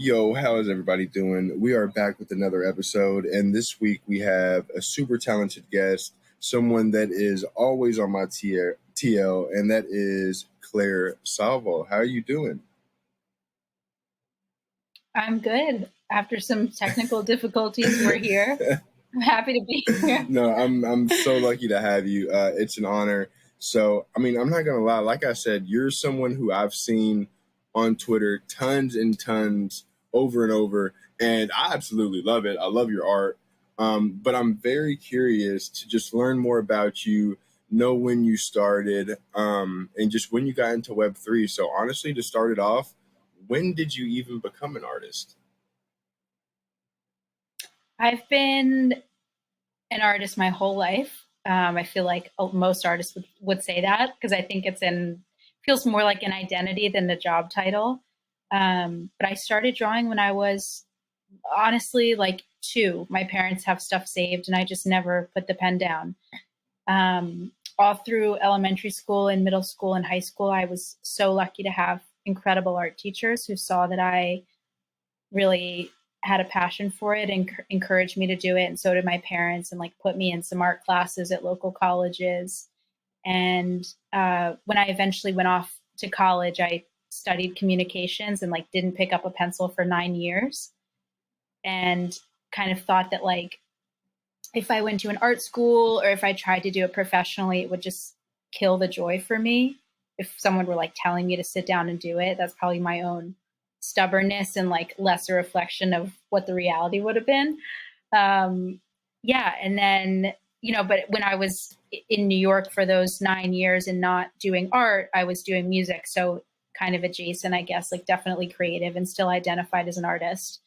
Yo, how is everybody doing? We are back with another episode, and this week we have a super talented guest, someone that is always on my TL, and that is Claire Salvo. How are you doing? I'm good. After some technical difficulties, we're here. I'm happy to be here. No, I'm so lucky to have you. It's an honor. So, I mean, I'm not gonna lie. Like I said, you're someone who I've seen on Twitter tons and tons over and over, and I absolutely love it. I love your art. But I'm very curious to just learn more about you, know when you started, and just when you got into Web3. So, honestly, to start it off, when did you even become an artist? I've been an artist my whole life. I feel like most artists would say that because I think feels more like an identity than the job title. But I started drawing when I was honestly like 2. My parents have stuff saved and I just never put the pen down. All through elementary school and middle school and high school, I was so lucky to have incredible art teachers who saw that I really had a passion for it and encouraged me to do it. And so did my parents, and like put me in some art classes at local colleges. And when I eventually went off to college, I studied communications and like didn't pick up a pencil for 9 years, and kind of thought that like if I went to an art school or if I tried to do it professionally, it would just kill the joy for me. If someone were like telling me to sit down and do it, that's probably my own stubbornness and like lesser reflection of what the reality would have been. Yeah. And then, but when I was in New York for those 9 years and not doing art, I was doing music. So kind of adjacent, I guess, like definitely creative and still identified as an artist.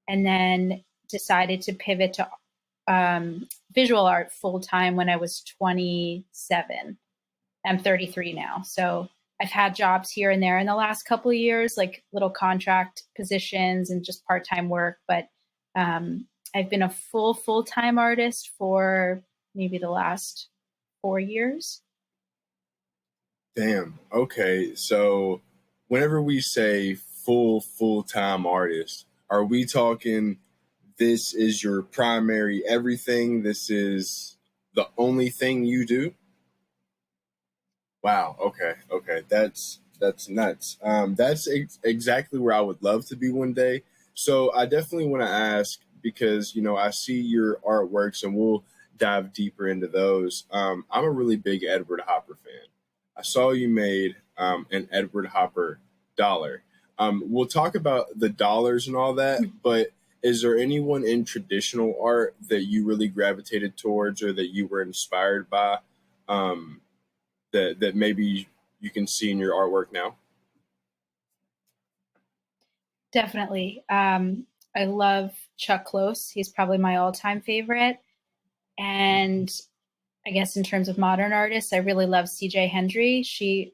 And then decided to pivot to visual art full time when I was 27. I'm 33 now. So I've had jobs here and there in the last couple of years, like little contract positions and just part-time work. But I've been a full-time artist for maybe the last 4 years. Damn. Okay. So whenever we say full-time artist, are we talking this is your primary everything? This is the only thing you do? Wow. Okay. Okay. That's nuts. That's exactly where I would love to be one day. So I definitely want to ask because I see your artworks and we'll dive deeper into those. I'm a really big Edward Hopper fan. I saw you made an Edward Hopper dollar. We'll talk about the dollars and all that, but is there anyone in traditional art that you really gravitated towards or that you were inspired by? That maybe you can see in your artwork now? Definitely. I love Chuck Close. He's probably my all-time favorite. And I guess in terms of modern artists, I really love CJ Hendry. She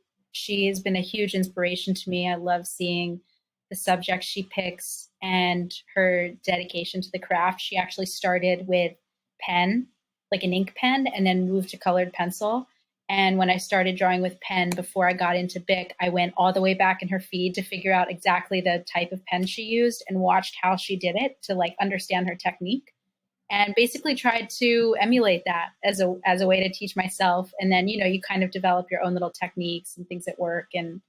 has been a huge inspiration to me. I love seeing the subjects she picks and her dedication to the craft. She actually started with pen, like an ink pen, and then moved to colored pencil. And when I started drawing with pen before I got into Bic, I went all the way back in her feed to figure out exactly the type of pen she used and watched how she did it to like understand her technique, and basically tried to emulate that as a way to teach myself. And then, you kind of develop your own little techniques and things at work. And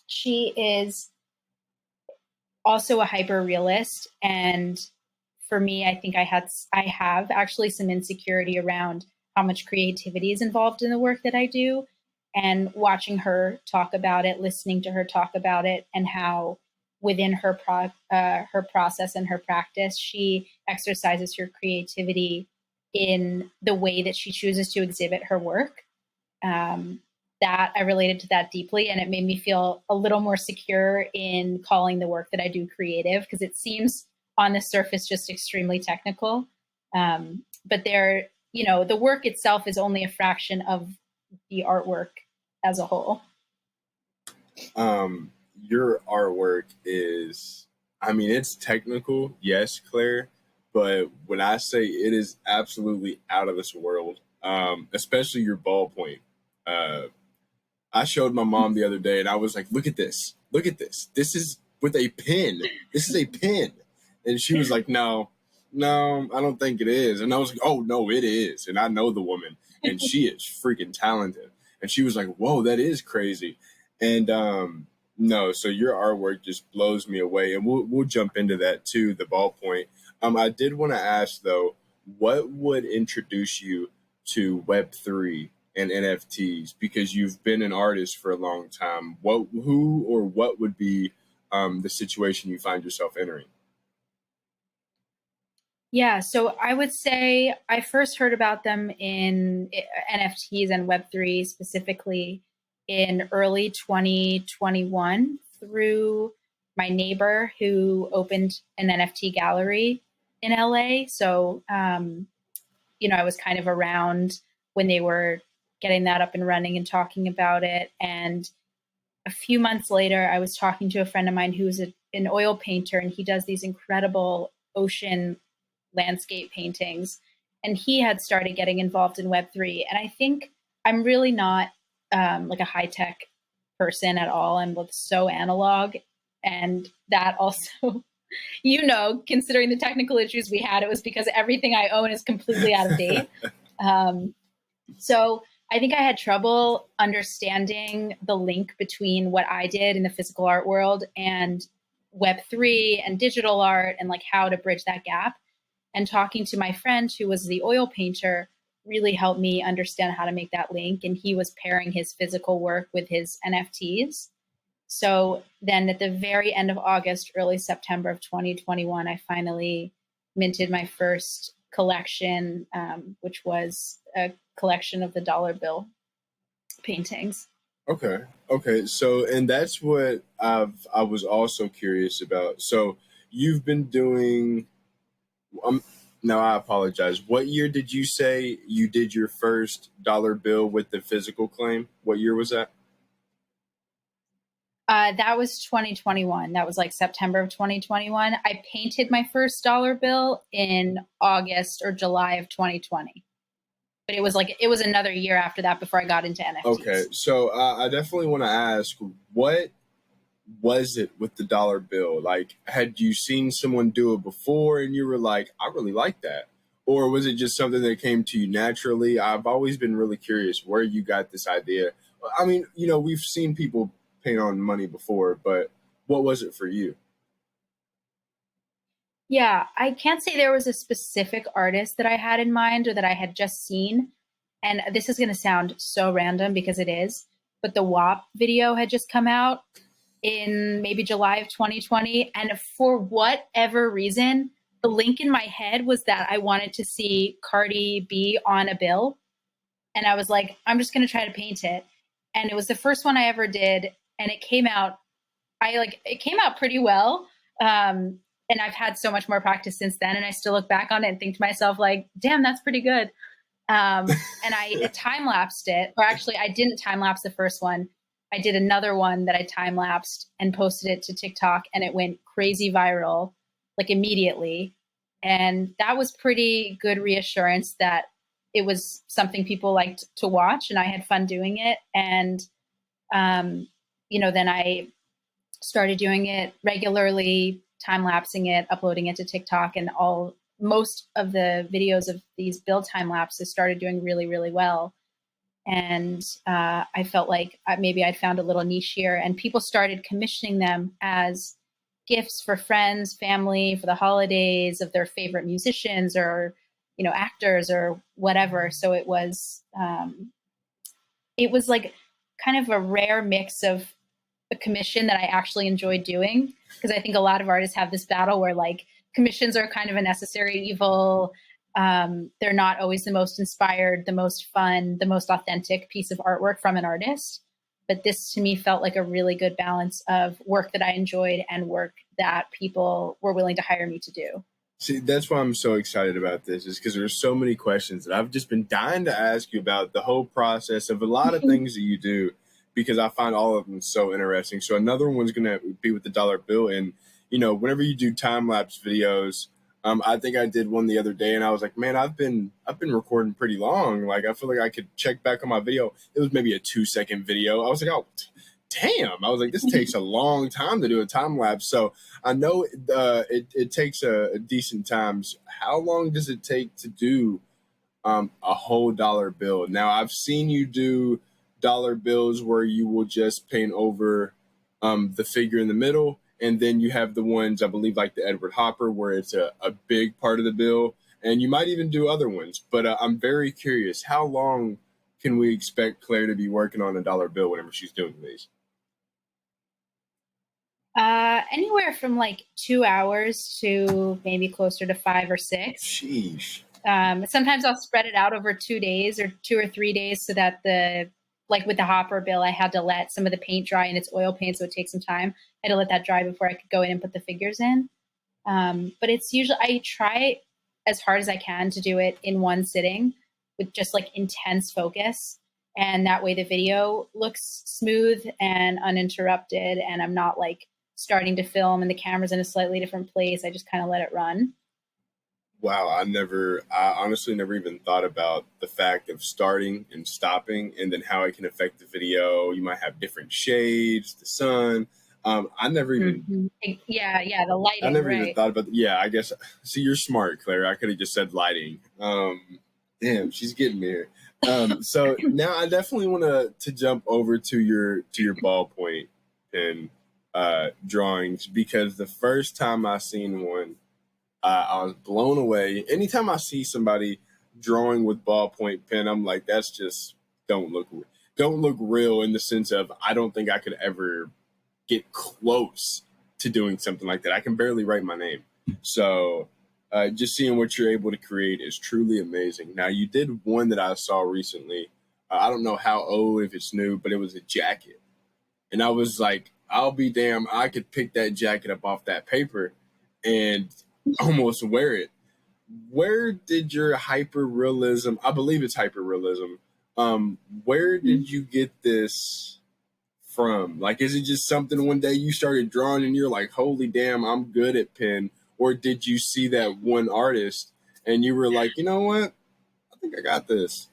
she is also a hyper realist. And for me, I think I have actually some insecurity around how much creativity is involved in the work that I do, and watching her talk about it, listening to her talk about it, and how within her process and her practice, she exercises her creativity in the way that she chooses to exhibit her work. That I related to that deeply, and it made me feel a little more secure in calling the work that I do creative, because it seems on the surface just extremely technical. But the work itself is only a fraction of the artwork as a whole. Your artwork is, I mean, it's technical, yes, Claire, but when I say it is absolutely out of this world, especially your ballpoint. I showed my mom the other day and I was like, look at this. Look at this. This is with a pen. This is a pen. And she was like, no, no, I don't think it is. And I was like, oh, no, it is. And I know the woman, and she is freaking talented. And she was like, whoa, that is crazy. And no, so your artwork just blows me away. And we'll jump into that too, the ballpoint. I did want to ask, though, what would introduce you to Web3 and NFTs? Because you've been an artist for a long time. Who or what would be the situation you find yourself entering? Yeah, so I would say I first heard about them in NFTs and Web3 specifically in early 2021 through my neighbor who opened an NFT gallery in LA. So, I was kind of around when they were getting that up and running and talking about it. And a few months later, I was talking to a friend of mine who's an oil painter, and he does these incredible ocean landscape paintings. And he had started getting involved in Web3. And I think I'm really not like a high tech person at all. I'm so analog. And that also, considering the technical issues we had, it was because everything I own is completely out of date. So I think I had trouble understanding the link between what I did in the physical art world and Web3 and digital art, and like how to bridge that gap. And talking to my friend who was the oil painter really helped me understand how to make that link. And he was pairing his physical work with his NFTs. So then at the very end of August, early September of 2021, I finally minted my first collection, which was a collection of the dollar bill paintings. Okay. Okay. So, and that's what I was also curious about. So, you've been doing. Now I apologize. What year did you say you did your first dollar bill with the physical claim? What year was that? That was 2021. That was like September of 2021. I painted my first dollar bill in August or July of 2020. But it was another year after that before I got into NFTs. Okay, so I definitely want to ask, what was it with the dollar bill? Like, had you seen someone do it before and you were like, I really like that? Or was it just something that came to you naturally? I've always been really curious where you got this idea. I mean, we've seen people paint on money before, but what was it for you? Yeah, I can't say there was a specific artist that I had in mind or that I had just seen. And this is going to sound so random because it is, but the WAP video had just come out in maybe July of 2020. And for whatever reason, the link in my head was that I wanted to see Cardi B on a bill. And I was like, I'm just going to try to paint it. And it was the first one I ever did. And it came out, it came out pretty well. And I've had so much more practice since then. And I still look back on it and think to myself, like, damn, that's pretty good. And I time lapsed it, or actually, I didn't time lapse the first one. I did another one that I time lapsed and posted it to TikTok, and it went crazy viral, like immediately. And that was pretty good reassurance that it was something people liked to watch, and I had fun doing it. And, then I started doing it regularly, time lapsing it, uploading it to TikTok, and most of the videos of these build time lapses started doing really, really well. And I felt like maybe I'd found a little niche here, and people started commissioning them as gifts for friends, family, for the holidays of their favorite musicians or, actors or whatever. So it was like kind of a rare mix of a commission that I actually enjoyed doing, because I think a lot of artists have this battle where like commissions are kind of a necessary evil. They're not always the most inspired, the most fun, the most authentic piece of artwork from an artist. But this to me felt like a really good balance of work that I enjoyed and work that people were willing to hire me to do. See, that's why I'm so excited about this, is because there's so many questions that I've just been dying to ask you about the whole process of a lot of things that you do, because I find all of them so interesting. So another one's going to be with the dollar bill. And, whenever you do time-lapse videos, I think I did one the other day and I was like, man, I've been recording pretty long. Like, I feel like I could check back on my video. It was maybe a 2-second video. I was like, oh, damn, I was like, this takes a long time to do a time lapse. So I know it takes a decent time. How long does it take to do a whole dollar bill? Now, I've seen you do dollar bills where you will just paint over the figure in the middle, and then you have the ones, I believe, like the Edward Hopper, where it's a big part of the bill, and you might even do other ones. But I'm very curious, how long can we expect Claire to be working on a dollar bill whenever she's doing these? Anywhere from like 2 hours to maybe closer to 5 or 6. Sheesh. Sometimes I'll spread it out over 2 days or 2 or 3 days so that like with the hopper bill, I had to let some of the paint dry, and it's oil paint, so it takes some time. I had to let that dry before I could go in and put the figures in. But it's usually, I try as hard as I can to do it in one sitting with just like intense focus. And that way the video looks smooth and uninterrupted, and I'm not like starting to film and the camera's in a slightly different place. I just kind of let it run. Wow, I honestly never even thought about the fact of starting and stopping and then how it can affect the video. You might have different shades, the sun. I never even, Yeah, the I lighting, never even right? thought about, yeah, I guess, see, you're smart, Claire. I could have just said lighting. Damn, she's getting me here. So now I definitely want to jump over to your ballpoint pen drawings, because the first time I seen one, I was blown away. Anytime I see somebody drawing with ballpoint pen, I'm like, that's just don't look don't look real, in the sense of I don't think I could ever get close to doing something like that. I can barely write my name. So just seeing what you're able to create is truly amazing. Now, you did one that I saw recently. I don't know how old, if it's new, but it was a jacket. And I was like, I'll be damn, I could pick that jacket up off that paper and almost wear it. Where did your hyper realism, I believe it's hyper realism, where did you get this from? Like, is it just something one day you started drawing and you're like, holy damn, I'm good at pen? Or did you see that one artist and you were like, you know what? I think I got this.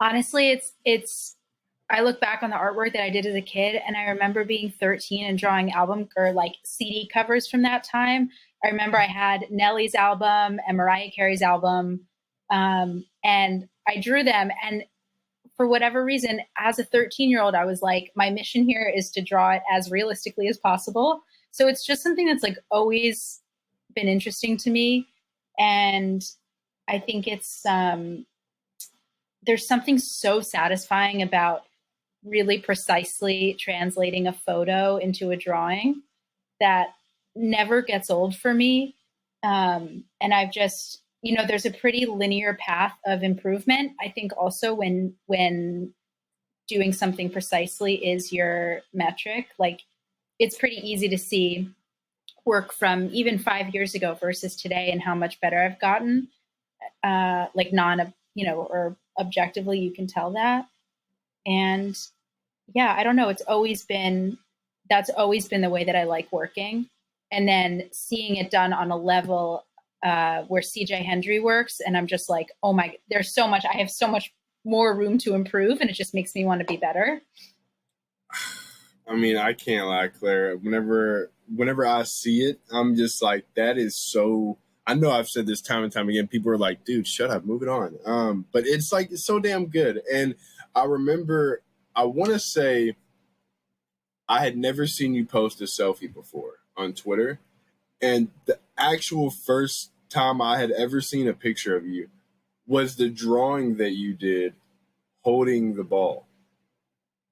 Honestly, it's I look back on the artwork that I did as a kid, and I remember being 13 and drawing album or like CD covers from that time. I remember I had Nelly's album and Mariah Carey's album, and I drew them. And for whatever reason, as a 13-year-old, I was like, my mission here is to draw it as realistically as possible. So it's just something that's like always been interesting to me, and I think it's there's something so satisfying about really precisely translating a photo into a drawing that never gets old for me. And I've just, there's a pretty linear path of improvement. I think also when doing something precisely is your metric, like it's pretty easy to see work from even 5 years ago versus today and how much better I've gotten. Like or objectively, you can tell that. And yeah, I don't know. That's always been the way that I like working. And then seeing it done on a level where CJ Hendry works, and I'm just like, oh my, I have so much more room to improve, and it just makes me want to be better. I mean, I can't lie, Claire. Whenever I see it, I'm just like, that is so. I know I've said this time and time again. People are like, dude, shut up, move it on. But it's like, it's so damn good. And I remember, I want to say, I had never seen you post a selfie before on Twitter. And the actual first time I had ever seen a picture of you was the drawing that you did holding the ball.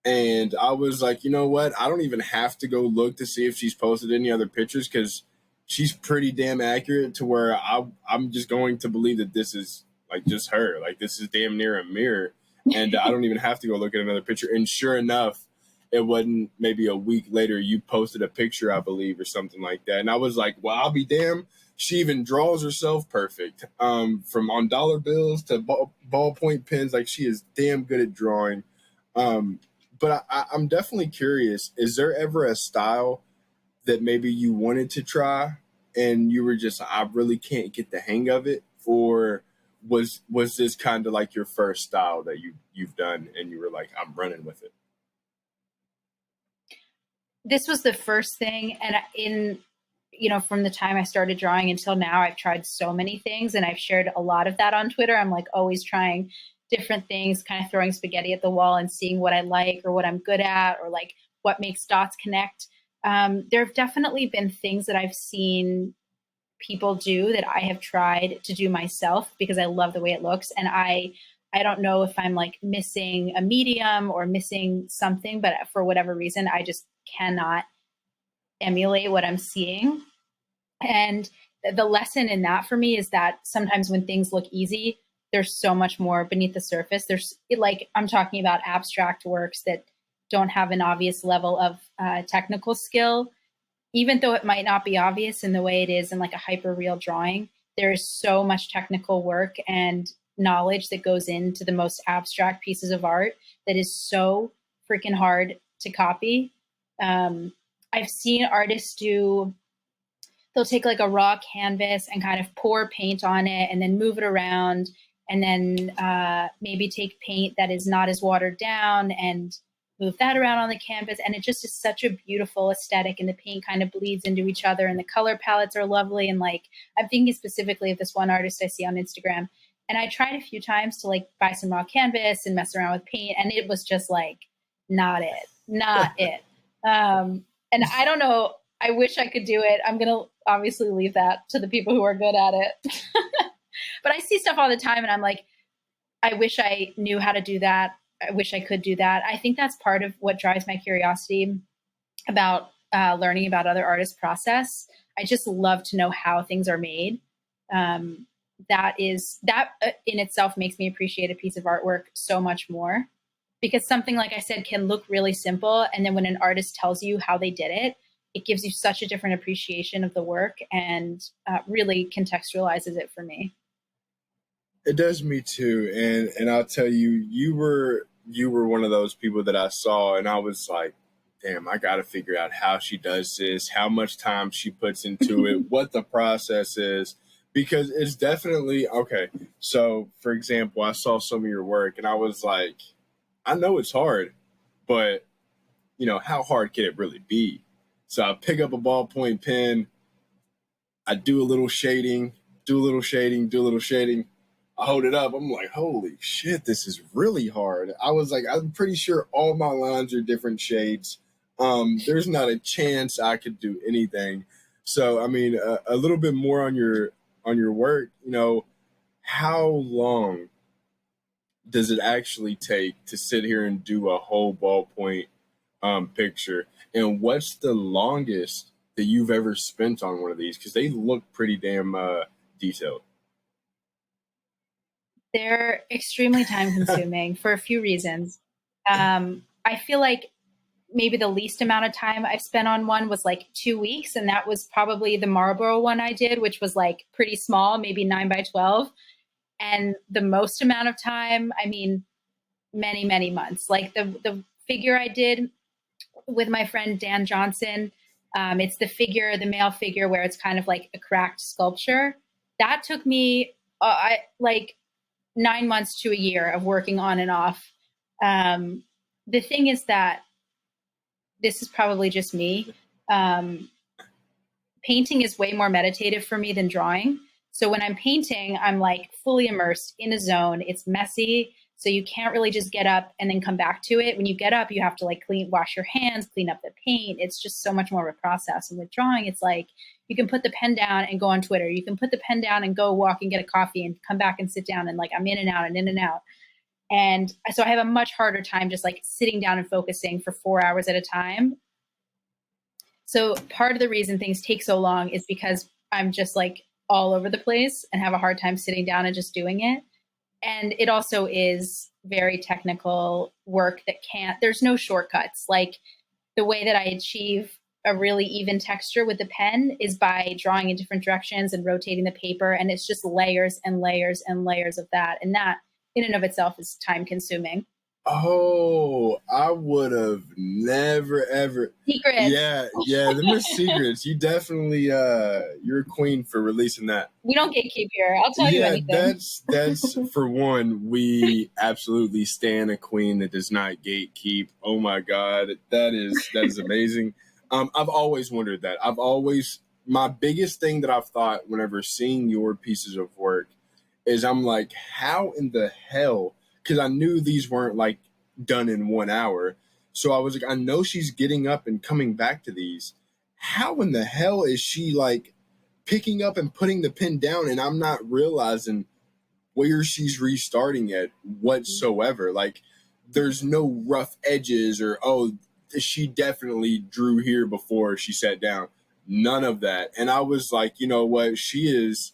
And I was like, you know what? I don't even have to go look to see if she's posted any other pictures, because she's pretty damn accurate to where I'm just going to believe that this is like just her. Like, this is damn near a mirror. And I don't even have to go look at another picture. And sure enough, it wasn't maybe a week later, you posted a picture, I believe, or something like that. And I was like, well, I'll be damned. She even draws herself perfect. From on dollar bills to ballpoint pens. Like, she is damn good at drawing. But I'm definitely curious, is there ever a style that maybe you wanted to try and you were just, I really can't get the hang of it? Or was this kind of like your first style that you've done and you were like, I'm running with it? This was the first thing. And from the time I started drawing until now, I've tried so many things, and I've shared a lot of that on Twitter. I'm like always trying different things, kind of throwing spaghetti at the wall and seeing what I like or what I'm good at, or like what makes dots connect. There have definitely been things that I've seen people do that I have tried to do myself because I love the way it looks. And I don't know if I'm like missing a medium or missing something, but for whatever reason, I just cannot emulate what I'm seeing. And the lesson in that for me is that sometimes when things look easy, there's so much more beneath the surface. I'm talking about abstract works that don't have an obvious level of technical skill. Even though it might not be obvious in the way it is in like a hyper real drawing, there is so much technical work and knowledge that goes into the most abstract pieces of art that is so freaking hard to copy. I've seen artists they'll take like a raw canvas and kind of pour paint on it and then move it around, and then maybe take paint that is not as watered down and move that around on the canvas. And it just is such a beautiful aesthetic, and the paint kind of bleeds into each other, and the color palettes are lovely. And like, I'm thinking specifically of this one artist I see on Instagram, and I tried a few times to like buy some raw canvas and mess around with paint, and it was just like, not it. And I don't know, I wish I could do it. I'm going to obviously leave that to the people who are good at it. But I see stuff all the time, and I'm like, I wish I knew how to do that. I wish I could do that. I think that's part of what drives my curiosity about learning about other artists' process. I just love to know how things are made. That in itself makes me appreciate a piece of artwork so much more, because something, like I said, can look really simple, and then when an artist tells you how they did it, it gives you such a different appreciation of the work, and really contextualizes it for me. It does me too, and I'll tell you, you were one of those people that I saw, and I was like, damn, I got to figure out how she does this, how much time she puts into it, what the process is, because it's definitely okay. So, for example, I saw some of your work, and I was like, I know it's hard, but how hard can it really be? So I pick up a ballpoint pen, I do a little shading, do a little shading, do a little shading. I hold it up. I'm like, holy shit, this is really hard. I was like, I'm pretty sure all my lines are different shades. There's not a chance I could do anything. So, I mean, a little bit more on your work. How long does it actually take to sit here and do a whole ballpoint picture? And what's the longest that you've ever spent on one of these? Because they look pretty damn detailed. They're extremely time consuming for a few reasons. I feel like maybe the least amount of time I've spent on one was like 2 weeks. And that was probably the Marlboro one I did, which was like pretty small, maybe 9x12. And the most amount of time, I mean, many, many months. Like the figure I did with my friend Dan Johnson, it's the male figure where it's kind of like a cracked sculpture. That took me like 9 months to a year of working on and off. The thing is that this is probably just me. Painting is way more meditative for me than drawing. So when I'm painting, I'm like fully immersed in a zone. It's messy. So you can't really just get up and then come back to it. When you get up, you have to like wash your hands, clean up the paint. It's just so much more of a process. And with drawing, it's like you can put the pen down and go on Twitter. You can put the pen down and go walk and get a coffee and come back and sit down, and like I'm in and out and in and out. And so I have a much harder time just like sitting down and focusing for 4 hours at a time. So part of the reason things take so long is because I'm just like all over the place and have a hard time sitting down and just doing it. And it also is very technical work that there's no shortcuts. Like the way that I achieve a really even texture with the pen is by drawing in different directions and rotating the paper. And it's just layers and layers and layers of that. And that in and of itself is time consuming. Oh, I would have never ever. Secrets. Yeah, yeah, them are secrets. You definitely you're a queen for releasing that. We don't gatekeep here. I'll tell you Yeah, anything. that's for one, we absolutely stand a queen that does not gatekeep. Oh my God, that is amazing. I've always wondered that. I've always my biggest thing that I've thought whenever seeing your pieces of work is I'm like, how in the hell? Because I knew these weren't like done in 1 hour. So I was like, I know she's getting up and coming back to these. How in the hell is she like picking up and putting the pen down? And I'm not realizing where she's restarting at whatsoever. Like, there's no rough edges or, oh, she definitely drew here before she sat down. None of that. And I was like, you know what? She is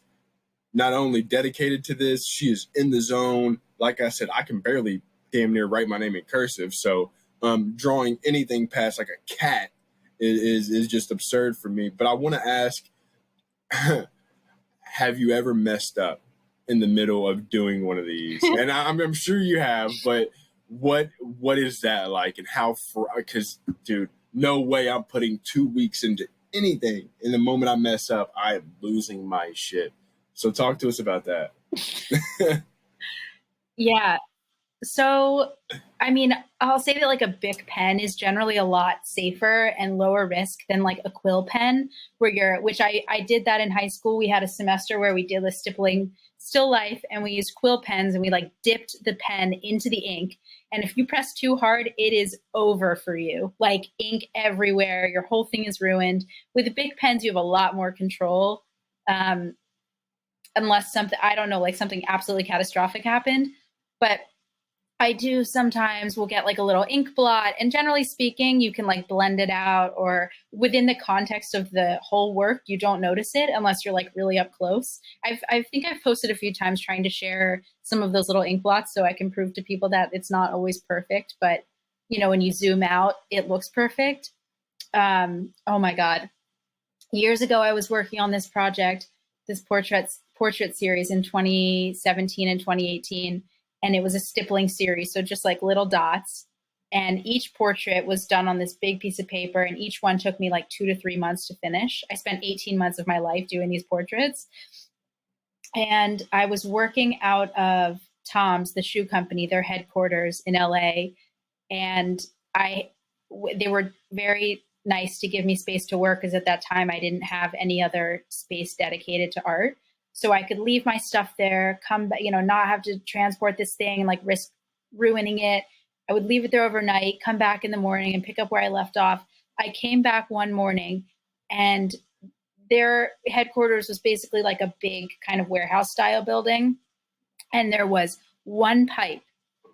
not only dedicated to this, she is in the zone. Like I said, I can barely damn near write my name in cursive. So drawing anything past like a cat is just absurd for me. But I want to ask, have you ever messed up in the middle of doing one of these? And I'm sure you have, but what is that like, and how? Because dude, no way I'm putting 2 weeks into anything. And the moment I mess up, I am losing my shit. So talk to us about that. Yeah. So, I mean, I'll say that like a Bic pen is generally a lot safer and lower risk than like a quill pen, which I did that in high school. We had a semester where we did a stippling still life and we used quill pens and we like dipped the pen into the ink. And if you press too hard, it is over for you. Like ink everywhere, your whole thing is ruined. With the Bic pens, you have a lot more control. Um, Unless something, I don't know, like something absolutely catastrophic happened. But I do sometimes will get like a little ink blot. And generally speaking, you can like blend it out, or within the context of the whole work, you don't notice it unless you're like really up close. I think I've posted a few times trying to share some of those little ink blots so I can prove to people that it's not always perfect, but you know, when you zoom out, it looks perfect. Oh my God. Years ago, I was working on this project, this portrait series in 2017 and 2018, and it was a stippling series, so just like little dots. And each portrait was done on this big piece of paper, and each one took me like 2 to 3 months to finish. I spent 18 months of my life doing these portraits, and I was working out of Tom's, the shoe company, their headquarters in LA, and I they were very nice to give me space to work because at that time I didn't have any other space dedicated to art. So I could leave my stuff there, come back, you know, not have to transport this thing and like risk ruining it. I would leave it there overnight, come back in the morning and pick up where I left off. I came back one morning and their headquarters was basically like a big kind of warehouse style building. And there was one pipe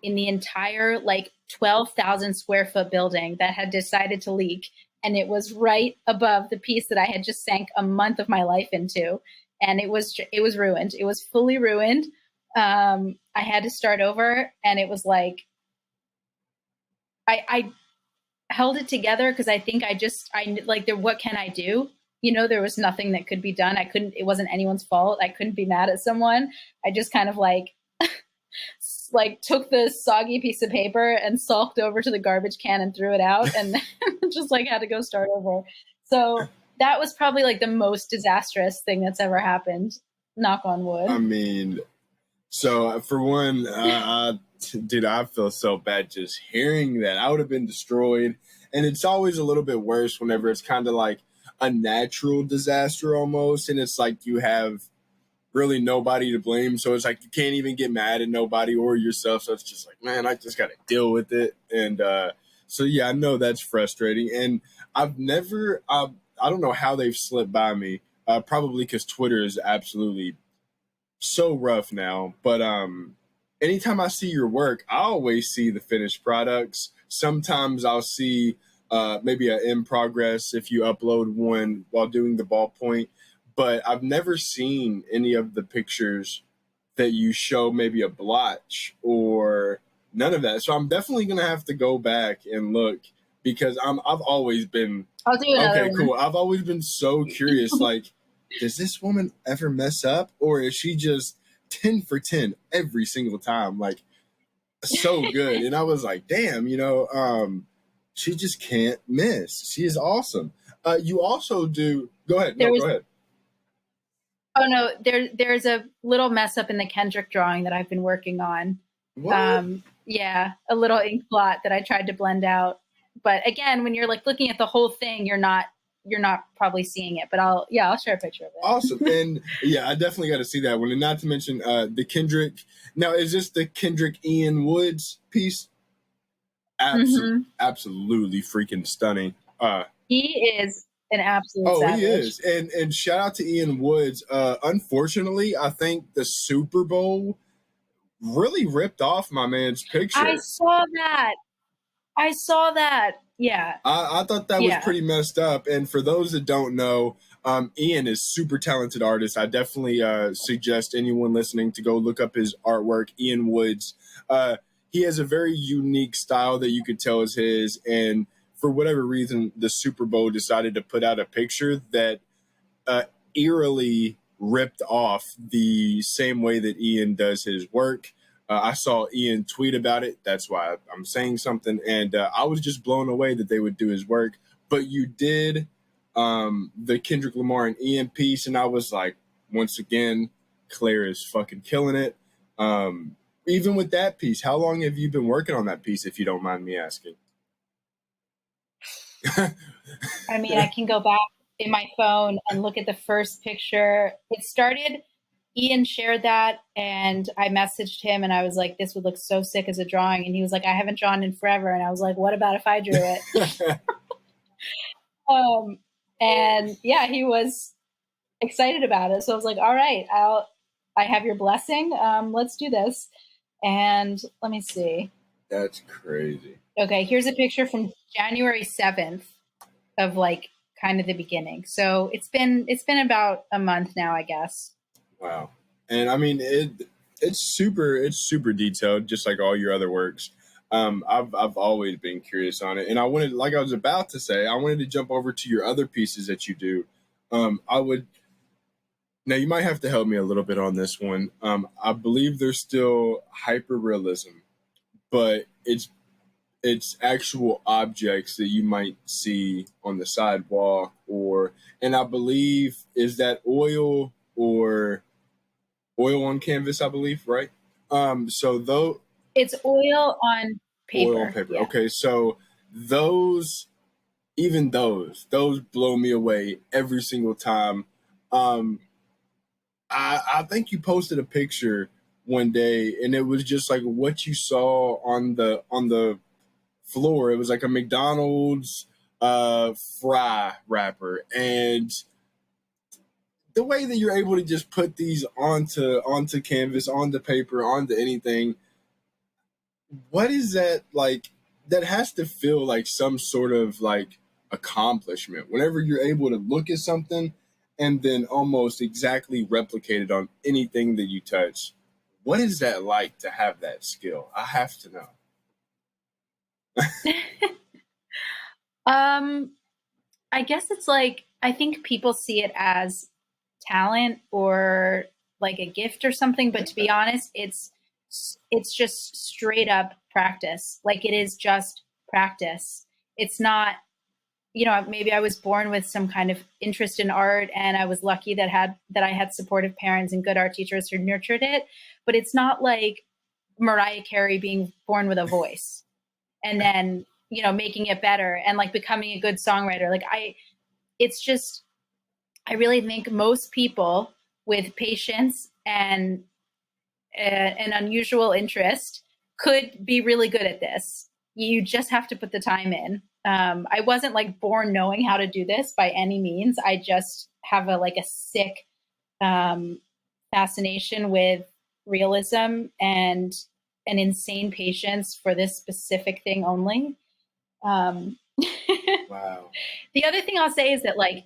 in the entire like 12,000 square foot building that had decided to leak. And it was right above the piece that I had just sank a month of my life into. And it was ruined. It was fully ruined. I had to start over, and it was like I held it together because I think I like there. What can I do? You know, there was nothing that could be done. I couldn't. It wasn't anyone's fault. I couldn't be mad at someone. I just kind of like took the soggy piece of paper and sulked over to the garbage can and threw it out, and just like had to go start over. So that was probably like the most disastrous thing that's ever happened. Knock on I wood. mean, so for one, dude, I feel so bad just hearing that. I would have been destroyed. And it's always a little bit worse whenever it's kind of like a natural disaster almost. And it's like you have really nobody to blame. So it's like you can't even get mad at nobody or yourself. So it's just like, man, I just got to deal with it. And so, yeah, I know that's frustrating. And I don't know how they've slipped by me. Probably because Twitter is absolutely so rough now. But anytime I see your work, I always see the finished products. Sometimes I'll see maybe an in progress if you upload one while doing the ballpoint. But I've never seen any of the pictures that you show maybe a blotch or none of that. So I'm definitely gonna have to go back and look because I've always been I'll do another okay, cool. one. I've always been so curious, like, does this woman ever mess up, or is she just 10 for 10 every single time? Like, so good. And I was like, damn, she just can't miss. She is awesome. You also do. Go ahead. No, There's go ahead. Oh no, there's a little mess up in the Kendrick drawing that I've been working on. What? Yeah, a little ink blot that I tried to blend out. But again, when you're like looking at the whole thing, you're not probably seeing it. But I'll share a picture of Awesome. it. And yeah, I definitely got to see that one. And not to mention the Kendrick. Now, is this the Kendrick Ian Woods piece? Hmm. Absolutely freaking stunning. He is an absolute Oh, he savage. is. And shout out to Ian Woods. Unfortunately, I think the Super Bowl really ripped off my man's I picture. saw that. I saw that. Yeah. I thought that was Yeah. pretty messed up. And for those that don't know, Ian is super talented artist. I definitely suggest anyone listening to go look up his artwork, Ian Woods. He has a very unique style that you could tell is his. And for whatever reason, the Super Bowl decided to put out a picture that uh, eerily ripped off the same way that Ian does his work. I saw Ian tweet about it. That's why I'm saying something. And I was just blown away that they would do his work. But you did the Kendrick Lamar and Ian piece. And I was like, once again, Claire is fucking killing it. Even with that piece, how long have you been working on that piece, if you don't mind me asking? I mean, I can go back in my phone and look at the first picture. It started, Ian shared that, and I messaged him and I was like, this would look so sick as a drawing. And he was like, I haven't drawn in forever. And I was like, what about if I drew it? Um, and yeah, he was excited about it. So I was like, all right, I have your blessing. Let's do this. And let me see. That's crazy. Okay, here's a picture from January 7th of like kind of the beginning. So it's been about a month now, I guess. Wow. And I mean it's super detailed, just like all your other works. I've always been curious on it, and I wanted, like I was about to say, I wanted to jump over to your other pieces that you do. I would Now you might have to help me a little bit on this one. I believe there's still hyper realism, but it's actual objects that you might see on the sidewalk, and I believe, is that oil on canvas, I believe, right? So though It's oil on Oil on paper. paper. Yeah. Okay, so those, even those blow me away every single time. Um, I think you posted a picture one day, and it was just like what you saw on the floor. It was like a McDonald's fry wrapper, and the way that you're able to just put these onto canvas, onto paper, onto anything, what is that like? That has to feel like some sort of like accomplishment whenever you're able to look at something and then almost exactly replicate it on anything that you touch. What is that like to have that skill? I have to know. um I guess it's like I think people see it as talent or like a gift or something, but to be honest, it's just straight up practice. Like it is just practice. It's not, maybe I was born with some kind of interest in art and I was lucky that I had supportive parents and good art teachers who nurtured it, but it's not like Mariah Carey being born with a voice and then, making it better and like becoming a good songwriter. It's just, I really think most people with patience and an unusual interest could be really good at this. You just have to put the time in. I wasn't like born knowing how to do this by any means. I just have a sick fascination with realism and an insane patience for this specific thing only. Um, Wow. the other thing I'll say is that like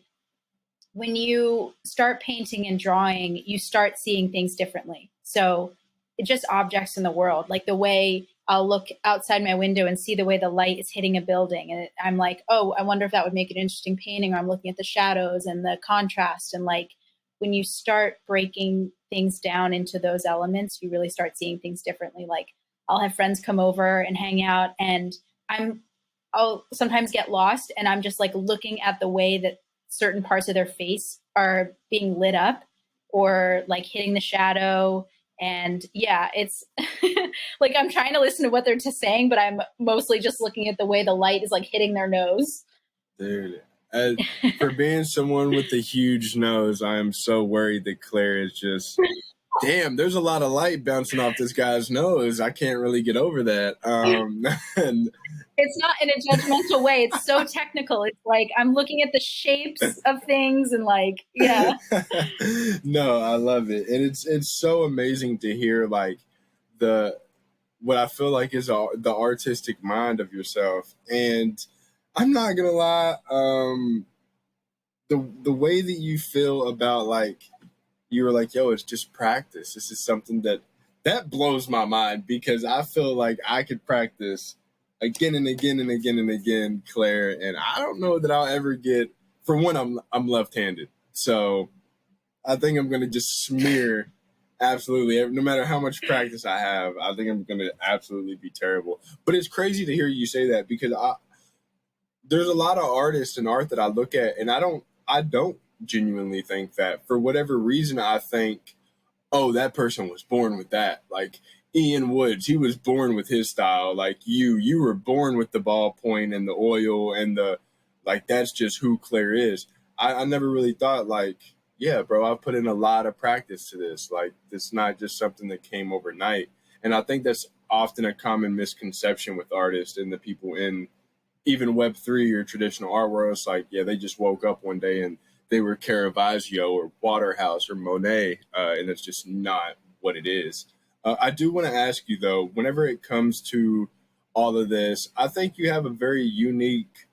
when you start painting and drawing, you start seeing things differently. So it's just objects in the world, like the way I'll look outside my window and see the way the light is hitting a building. And I'm like, oh, I wonder if that would make an interesting painting. Or I'm looking at the shadows and the contrast. And like when you start breaking things down into those elements, you really start seeing things differently. Like I'll have friends come over and hang out, and I'll sometimes get lost, and I'm just like looking at the way that certain parts of their face are being lit up or like hitting the shadow. And yeah, it's like I'm trying to listen to what they're saying, but I'm mostly just looking at the way the light is like hitting their nose. Dude, for being someone with a huge nose, I am so worried that Claire is just, damn, there's a lot of light bouncing off this guy's nose. I can't really get over that. And It's not in a judgmental way. It's so technical. It's like I'm looking at the shapes of things and like, yeah. No, I love it. And it's so amazing to hear like the what I feel like is the artistic mind of yourself. And I'm not gonna lie, the way that you feel about like you were like, yo, it's just practice. This is something that blows my mind because I feel like I could practice again and again and again and again, Claire, and I don't know that I'll ever get. For one, I'm left-handed, so I think I'm gonna just smear absolutely. No matter how much practice I have, I think I'm gonna absolutely be terrible. But it's crazy to hear you say that because there's a lot of artists and art that I look at, and I don't genuinely think that. For whatever reason, I think, oh, that person was born with that. Like Ian Woods, he was born with his style. Like you were born with the ballpoint and the oil and the like. That's just who Claire is. I never really thought like, yeah, bro, I put in a lot of practice to this. Like it's not just something that came overnight. And I think that's often a common misconception with artists and the people in even Web3 or traditional art world. It's like, yeah, they just woke up one day and they were Caravaggio or Waterhouse or Monet, and it's just not what it is. I do want to ask you though, whenever it comes to all of this, I think you have a very unique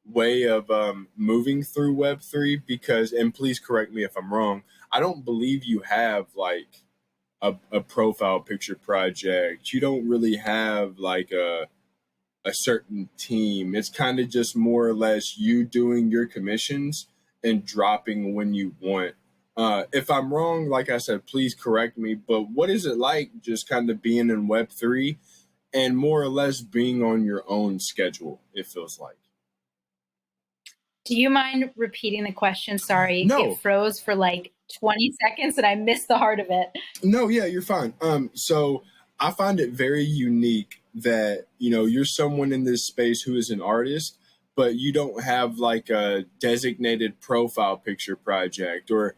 way of moving through Web3 because, and please correct me if I'm wrong, I don't believe you have like a profile picture project. You don't really have like a certain team. It's kind of just more or less you doing your commissions and dropping when you want. If I'm wrong, like I said, please correct me. But what is it like just kind of being in Web3 and more or less being on your own schedule, it feels like? Do you mind repeating the question? Sorry, No, it froze for like 20 seconds and I missed the heart of it. no, yeah, you're fine. So I find it very unique that, you're someone in this space who is an artist, but you don't have like a designated profile picture project, or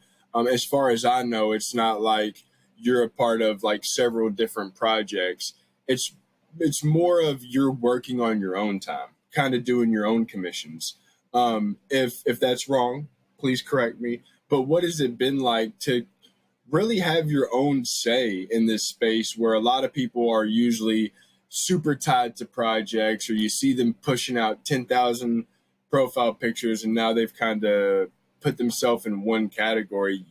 as far as I know, it's not like you're a part of like several different projects. It's more of you're working on your own time, kind of doing your own commissions. If that's wrong, please correct me. But what has it been like to really have your own say in this space where a lot of people are usually super tied to projects, or you see them pushing out 10,000 profile pictures and now they've kind of put themselves in one category.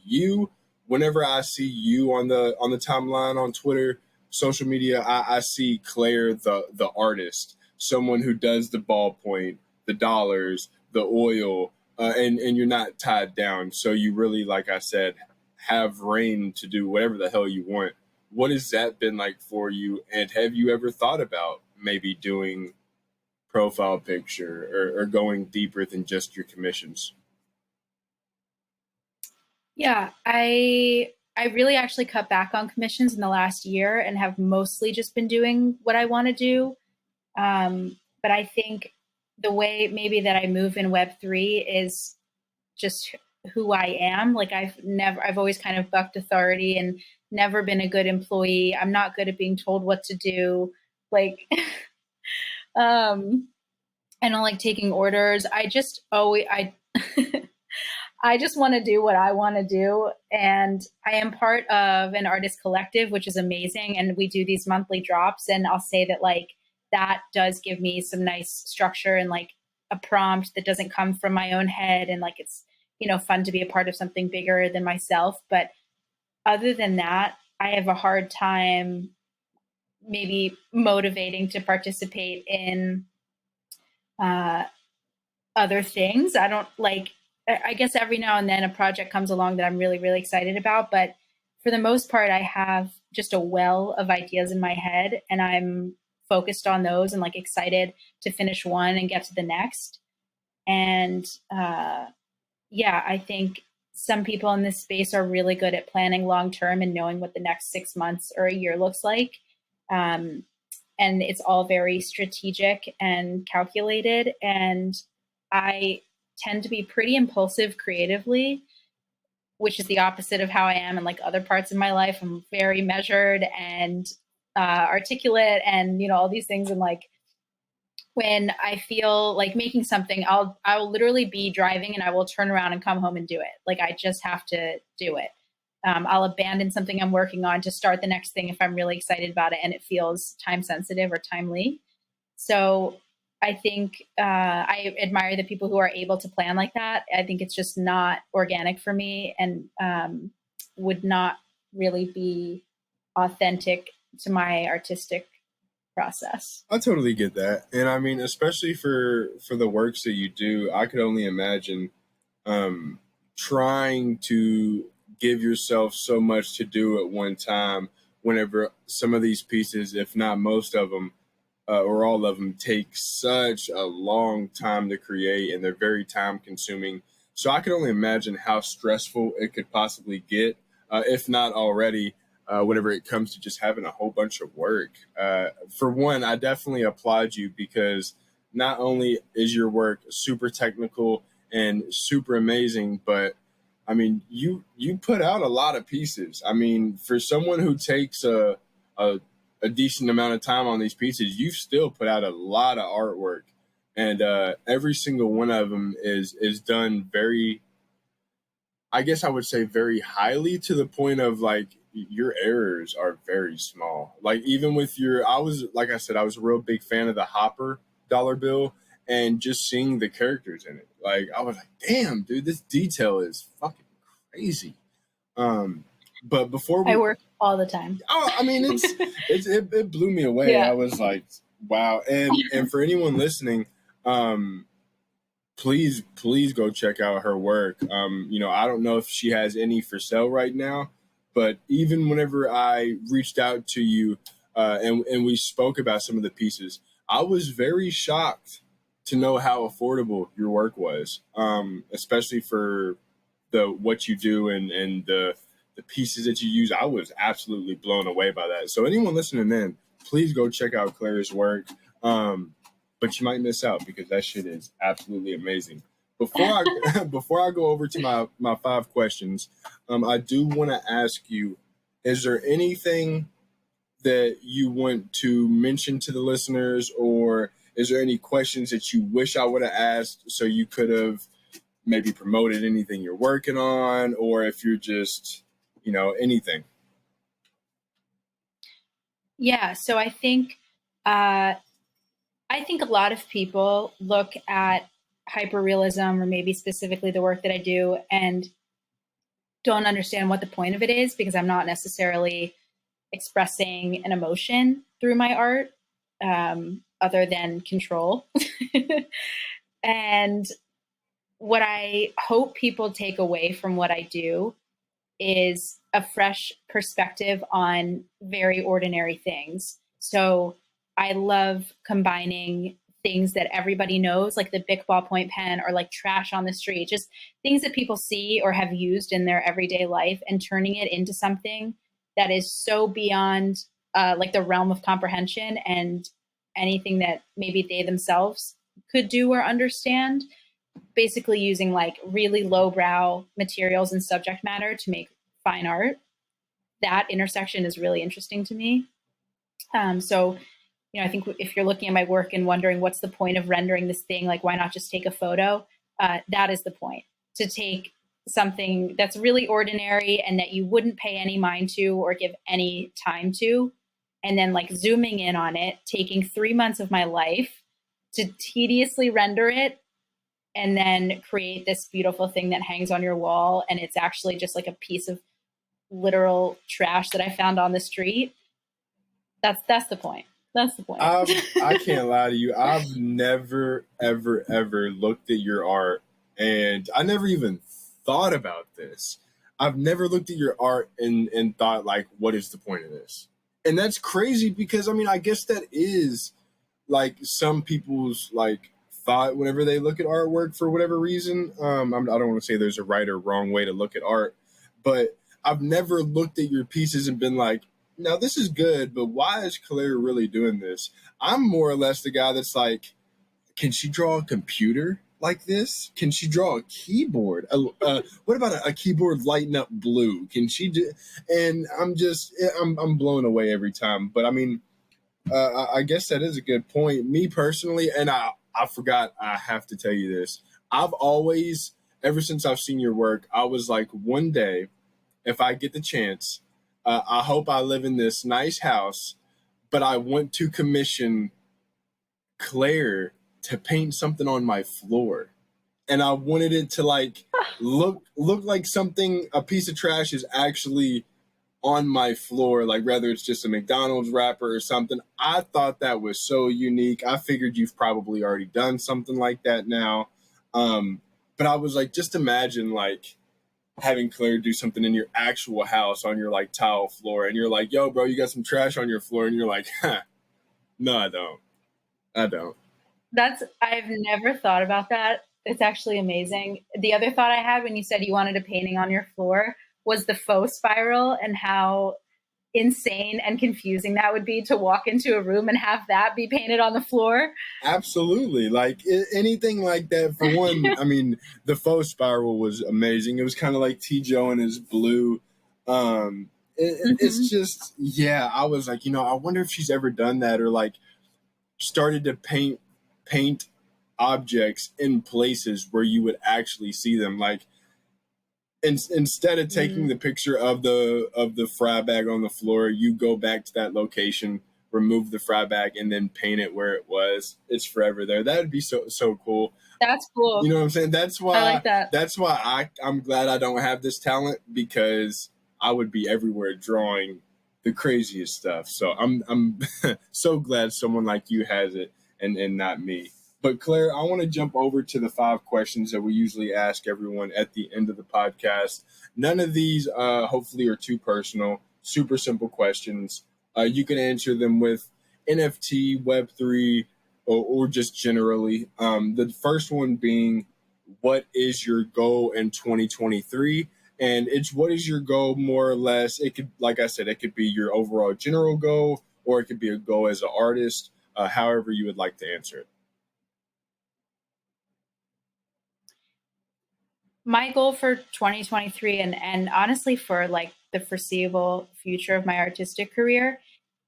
Whenever I see you on the timeline on Twitter, social media, I see Claire the artist, someone who does the ballpoint, the dollars, the oil, and you're not tied down. So you really, like I said, have reign to do whatever the hell you want. What has that been like for you? And have you ever thought about maybe doing profile picture or going deeper than just your commissions? Yeah, I really actually cut back on commissions in the last year and have mostly just been doing what I want to do. But I think the way maybe that I move in Web3 is just who I am. Like I've always kind of bucked authority and never been a good employee. I'm not good at being told what to do. Like, um, I don't like taking orders. I just want to do what I want to do. And I am part of an artist collective, which is amazing. And we do these monthly drops. And I'll say that like that does give me some nice structure and like a prompt that doesn't come from my own head. And like it's, fun to be a part of something bigger than myself. But other than that, I have a hard time maybe motivating to participate in uh, other things. I don't like, I guess every now and then a project comes along that I'm really, really excited about. But for the most part, I have just a well of ideas in my head, and I'm focused on those and like excited to finish one and get to the next. And yeah, I think some people in this space are really good at planning long term and knowing what the next 6 months or a year looks like. Um, and it's all very strategic and calculated. And I tend to be pretty impulsive creatively, which is the opposite of how I am in like other parts of my life. I'm very measured and articulate and, you know, all these things. And like, when I feel like making something, I will literally be driving and I will turn around and come home and do it. Like I just have to do it. I'll abandon something I'm working on to start the next thing if I'm really excited about it and it feels time sensitive or timely. So I think I admire the people who are able to plan like that. I think it's just not organic for me and would not really be authentic to my artistic process. I totally get that, and I mean, especially for the works that you do, I could only imagine um, trying to give yourself so much to do at one time. Whenever some of these pieces, if not most of them, or all of them, take such a long time to create, and they're very time consuming. So I can only imagine how stressful it could possibly get, if not already, whenever it comes to just having a whole bunch of work. For one, I definitely applaud you because not only is your work super technical and super amazing, but I mean, you put out a lot of pieces. I mean, for someone who takes a, a decent amount of time on these pieces, you've still put out a lot of artwork, and every single one of them is done very, I guess I would say very highly, to the point of like your errors are very small. Like even with your, I was like I said, I was a real big fan of the Hopper dollar bill, and just seeing the characters in it, like I was like, damn, dude, this detail is fucking crazy. Um, but before I we, work all the time. oh, I mean, it blew me away. I Yeah. was like, wow. And for anyone listening, um, please go check out her work. You know, I don't know if she has any for sale right now, but even whenever I reached out to you, and we spoke about some of the pieces, I was very shocked to know how affordable your work was, especially for the what you do and the pieces that you use. I was absolutely blown away by that. So anyone listening in, please go check out Claire's work. But you might miss out because that shit is absolutely amazing. Before I before I go over to my 5 questions, I do want to ask you: is there anything that you want to mention to the listeners, or is there any questions that you wish I would have asked so you could have maybe promoted anything you're working on, or if you're just, you know, anything? Yeah. So uh, I think a lot of people look at hyperrealism or maybe specifically the work that I do and don't understand what the point of it is because I'm not necessarily expressing an emotion through my art other than control. And what I hope people take away from what I do is a fresh perspective on very ordinary things. So I love combining things that everybody knows, like the Bic ballpoint pen or like trash on the street, just things that people see or have used in their everyday life, and turning it into something that is so beyond like the realm of comprehension and anything that maybe they themselves could do or understand, basically using like really lowbrow materials and subject matter to make fine art. That intersection is really interesting to me. So, you know, I think if you're looking at my work and wondering what's the point of rendering this thing, like why not just take a photo? That is the point, to take something that's really ordinary and that you wouldn't pay any mind to or give any time to, and then like zooming in on it, taking 3 months of my life to tediously render it and then create this beautiful thing that hangs on your wall. And it's actually just like a piece of literal trash that I found on the street. That's the point. That's the point. I can't lie to you. I've never, ever, ever looked at your art, and I never even thought about this. I've never looked at your art and thought like, what is the point of this? And that's crazy because I mean, I guess that is like some people's like thought whenever they look at artwork for whatever reason. I don't want to say there's a right or wrong way to look at art, but I've never looked at your pieces and been like, now this is good, but why is Claire really doing this? I'm more or less the guy that's like, can she draw a computer like this? Can she draw a keyboard? What about a keyboard lighting up blue? Can she do? And I'm blown away every time. But I mean, I guess that is a good point. Me personally, and I forgot, I have to tell you this. I've always, ever since I've seen your work, I was like, one day, if I get the chance, I hope I live in this nice house, but I want to commission Claire to paint something on my floor. And I wanted it to like look like something, a piece of trash is actually on my floor, like whether it's just a McDonald's wrapper or something. I thought that was so unique. I figured you've probably already done something like that now. But I was like, just imagine like having Claire do something in your actual house on your like tile floor, and you're like, yo, bro, you got some trash on your floor, and you're like, huh, no, I don't. I've never thought about that. It's actually amazing. The other thought I had when you said you wanted a painting on your floor was the faux spiral, and how insane and confusing that would be to walk into a room and have that be painted on the floor. Absolutely. Like anything like that. For one, I mean, the faux spiral was amazing. It was kind of like T. Joe and his blue. It's just, yeah, I was like, I wonder if she's ever done that, or like started to paint objects in places where you would actually see them. Like instead of taking the picture of the fry bag on the floor, you go back to that location, remove the fry bag, and then paint it where it was. It's forever there. That would be so cool. That's cool. You know what I'm saying? That's why I like that. That's why I'm glad I don't have this talent, because I would be everywhere drawing the craziest stuff. So I'm so glad someone like you has it, and not me. But Claire, I want to jump over to the 5 questions that we usually ask everyone at the end of the podcast. None of these, hopefully, are too personal. Super simple questions. You can answer them with NFT, Web3, or just generally. The first one being, what is your goal in 2023? And it's what is your goal, more or less. It could, like I said, it could be your overall general goal, or it could be a goal as an artist, however you would like to answer it. My goal for 2023, and honestly for like the foreseeable future of my artistic career,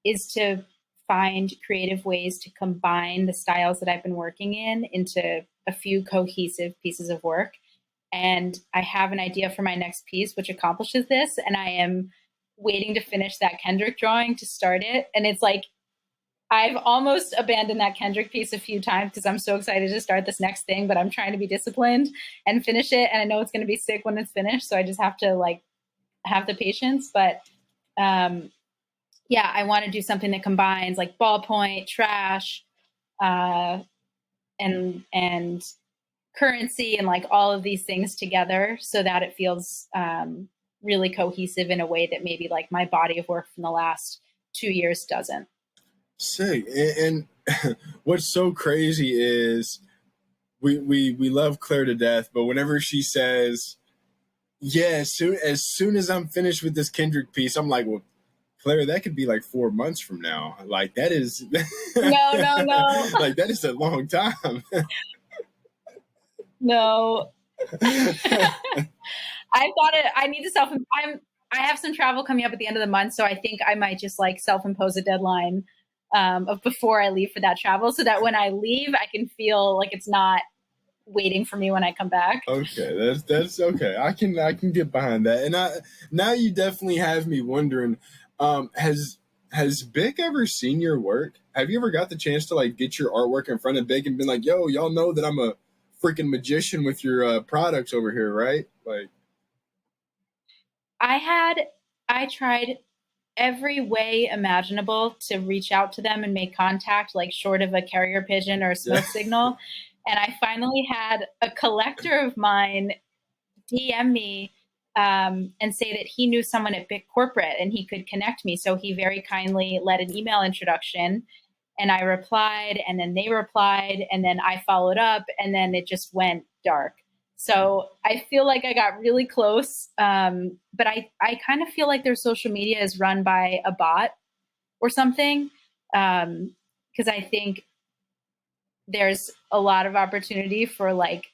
is to find creative ways to combine the styles that I've been working in into a few cohesive pieces of work. And I have an idea for my next piece which accomplishes this, and I am waiting to finish that Kendrick drawing to start it. And it's like, I've almost abandoned that Kendrick piece a few times because I'm so excited to start this next thing, but I'm trying to be disciplined and finish it. And I know it's going to be sick when it's finished, so I just have to like have the patience. But yeah, I want to do something that combines like ballpoint, trash, and currency, and like all of these things together, so that it feels really cohesive in a way that maybe like my body of work from the last 2 years doesn't. Sick. And what's so crazy is we love Claire to death, but whenever she says, yeah, as soon as I'm finished with this Kendrick piece, I'm like, well, Claire, that could be like 4 months from now. Like that is no. Like that is a long time. No. I thought it. I need to I have some travel coming up at the end of the month, so I think I might just like self-impose a deadline of before I leave for that travel, so that when I leave, I can feel like it's not waiting for me when I come back. Okay, that's okay. I can get behind that. And now you definitely have me wondering, has Bic ever seen your work? Have you ever got the chance to like get your artwork in front of Bic and been like, yo, y'all know that I'm a freaking magician with your products over here, right? Like, I tried every way imaginable to reach out to them and make contact, like short of a carrier pigeon or a smoke signal. And I finally had a collector of mine DM me and say that he knew someone at big corporate and he could connect me. So he very kindly led an email introduction, and I replied, and then they replied, and then I followed up, and then it just went dark. So I feel like I got really close, but I kind of feel like their social media is run by a bot or something, because I think there's a lot of opportunity for like,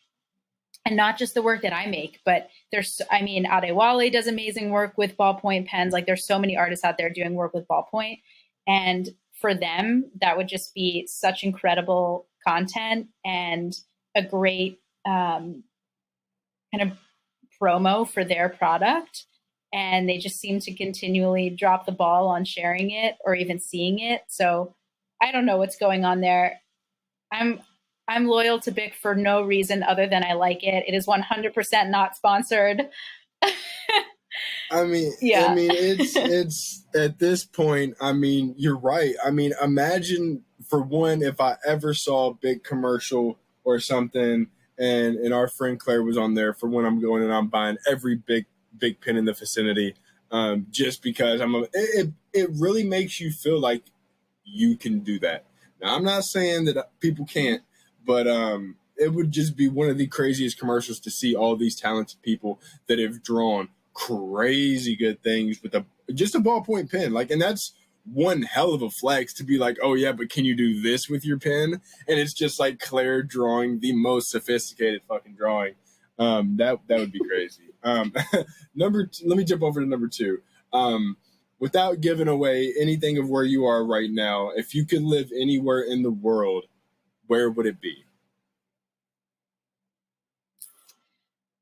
and not just the work that I make, but there's, I mean, Adewale does amazing work with ballpoint pens. Like there's so many artists out there doing work with ballpoint. And for them, that would just be such incredible content and a great kind of promo for their product. And they just seem to continually drop the ball on sharing it or even seeing it. So I don't know what's going on there. I'm loyal to Bic for no reason other than I like it. It is 100% not sponsored. I mean, Yeah. I mean, it's at this point. I mean, you're right. I mean, imagine for one, if I ever saw a big commercial or something, and our friend Claire was on there. For one, I'm going and I'm buying every big pen in the vicinity, just because it really makes you feel like you can do that. Now, I'm not saying that people can't, but it would just be one of the craziest commercials to see all these talented people that have drawn crazy good things with just a ballpoint pen. Like, and that's one hell of a flex to be like, oh yeah, but can you do this with your pen? And it's just like Claire drawing the most sophisticated fucking drawing. That would be crazy. Let me jump over to number two. Without giving away anything of where you are right now, if you could live anywhere in the world, where would it be?